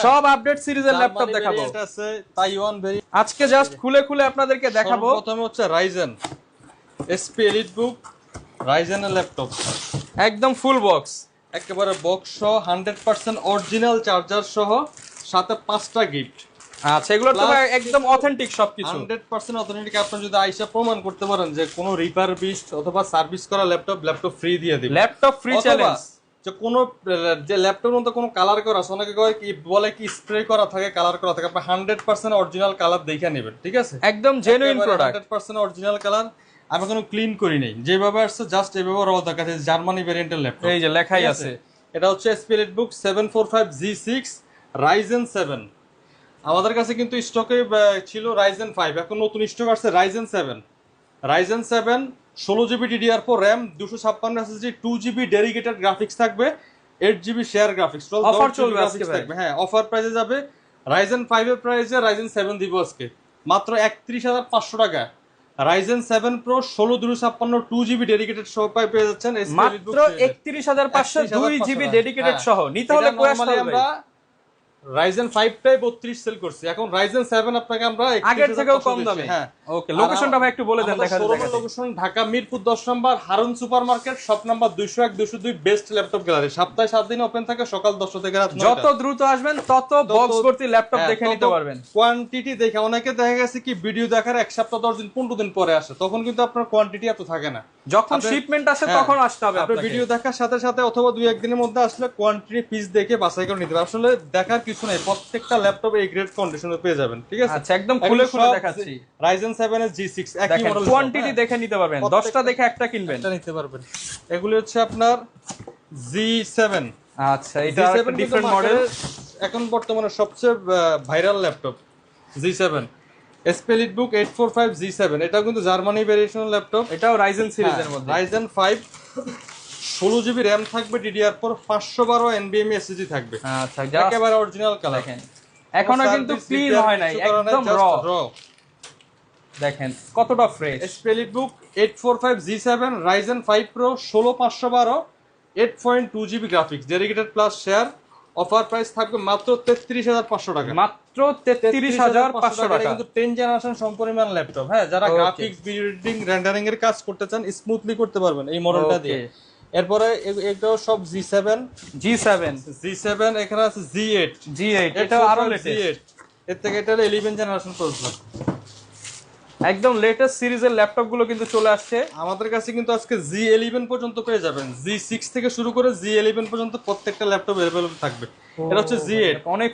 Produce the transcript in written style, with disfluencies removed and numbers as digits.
সব আপডেট সিরিজের ল্যাপটপ দেখাবো। এটা আছে তাইওয়ান ভেরিয়েন্ট। আজকে জাস্ট খুলে খুলে আপনাদেরকে দেখাবো। প্রথমে হচ্ছে রাইজেন এসপি এলিটবুক, রাইজেনের ল্যাপটপ একদম ফুল বক্স, একেবারে বক্স সহ 100% অরিজিনাল চার্জার সহ, সাথে 5টা গিফট। আচ্ছা, এগুলো তো ভাই একদম অথেন্টিক সবকিছু, 100% অথেন্টিক। আপনি যদি আইসা প্রমাণ করতে পারেন যে কোনো রিপারবিশড অথবা সার্ভিস করা ল্যাপটপ ফ্রি দিয়ে দিবেন। Laptop free challenge. যে কোনো যে ল্যাপটপের মধ্যে কোনো কালার করা আছে, অনেকে কয় কি বলে কি স্প্রে করা থাকে, কালার করা থাকে, আপনি 100% অরিজিনাল কালার দেখে নেবেন, ঠিক আছে? একদম জেনুইন প্রোডাক্ট, 100% অরিজিনাল কালার। আমি কোনো ক্লিন করি নাই, যেভাবে আসছে জাস্ট এভাবে রাও দেখা যাচ্ছে। জার্মানি ভেরিয়েন্টের ল্যাপটপ, এই যে লেখাই আছে। এটা হচ্ছে এসপি এলিটবুক 745G6 রাইজেন 7। আমাদের কাছে কিন্তু স্টকে ছিল রাইজেন 5, এখন নতুন স্টক আসছে Ryzen 7। Ryzen 7 16GB DDR4 RAM, 256 SSD, 2GB dedicated graphics থাকবে, 8GB শেয়ার গ্রাফিক্স। অফার চলবে আজকে ভাই। হ্যাঁ, অফার প্রাইসে যাবে। রাইজেন 5 এর প্রাইসে রাইজেন 7 দিব আজকে মাত্র 31,500 টাকা। রাইজেন 7 Pro 16/256 2GB ডেডিকেটেড সহ পেয়ে যাচ্ছেন মাত্র 31,500 2GB ডেডিকেটেড সহ। নিতে হলে কয় আসতে হবে? আমরা রাইজেন 5 টাই 32 সেল করছি, এখন রাইজেন 7 আপনাকে আমরা আগের থেকেও কম দামে। হ্যাঁ, ওকে, লোকেশনটা ভাই একটু বলে দেন। দেখা শোরুমের location Dhaka Mirpur 10 number Harun supermarket, shop number 201 202, best laptop gallery. সপ্তাহে 7 দিন ওপেন থাকে, সকাল 10টা থেকে রাত 9টা। যত দ্রুত আসবেন তত বক্স ভর্তি ল্যাপটপ দেখে নিতে পারবেন। কোয়ান্টিটি দেখে অনেকে দেখা গেছে কি ভিডিও দেখার 1 সপ্তাহ 10 দিন 15 দিন পরে আসে, তখন কিন্তু আপনার কোয়ান্টিটি এত থাকে না। যখন শিপমেন্ট আসে তখন আসতে হবে আপনার আপনাকে। ভিডিও দেখার সাথে সাথে অথবা 2-1 দিনের মধ্যে আসলে কোয়ান্টিটি পিস দেখে বাছাই করে নিতে হবে। আসলে দেখার কিছু নাই, প্রত্যেকটা ল্যাপটপ এই গ্রেড কন্ডিশনে পেয়ে যাবেন, ঠিক আছে? আচ্ছা, একদম খুলে খুলে দেখাচ্ছি। রাইজেন 7 এর G6 একই মডেল, কোয়ান্টিটি দেখে নিতে পারবেন, 10টা দেখে একটা কিনবেন, এটা নিতে পারবেন। এগুলি হচ্ছে আপনার G7। আচ্ছা, এটা একটা ডিফারেন্ট মডেল, এখন বর্তমানে সবচেয়ে viral laptop G7 SP EliteBook 845G7। এটাও কিন্তু জার্মানি ভেরিয়েশন ল্যাপটপ, এটাও রাইজেন সিরিজের মধ্যে। রাইজেন 5 16GB RAM থাকবে, DDR4 512 NVMe SSD থাকবে। আচ্ছা, একেবারে অরিজিনাল কালার। দেখেন এখনো কিন্তু ক্লিন হয় নাই, একদম র। দেখেন কতটা fresh. SP EliteBook 845G7 Ryzen 5 Pro 16512 8.2GB graphics, dedicated plus share. Offer price থাকবে মাত্র 33,500 টাকা। মাত্র 33,500 টাকা। কিন্তু 10 জেনারেশন সম্পরিমাণ ল্যাপটপ। হ্যাঁ, যারা গ্রাফিক্স বিল্ডিং রেন্ডারিং এর কাজ করতে চান স্মুথলি করতে পারবেন এই মডেলটা দিয়ে। এরপরে এটাও সব G7 এখানে আছে G8 এটা আরো লেটেস্ট। এর থেকে এটা 11 জেনারেশন প্রসেসর। একদম লেটেস্ট সিরিজের ল্যাপটপ গুলো কিন্তু চলে আসছে আমাদের কাছে। কিন্তু আজকে G11 পর্যন্ত পেয়ে যাবেন, G6 থেকে শুরু করে G11 পর্যন্ত প্রত্যেকটা ল্যাপটপ अवेलेबल থাকবে। এটা হচ্ছে G8, অনেক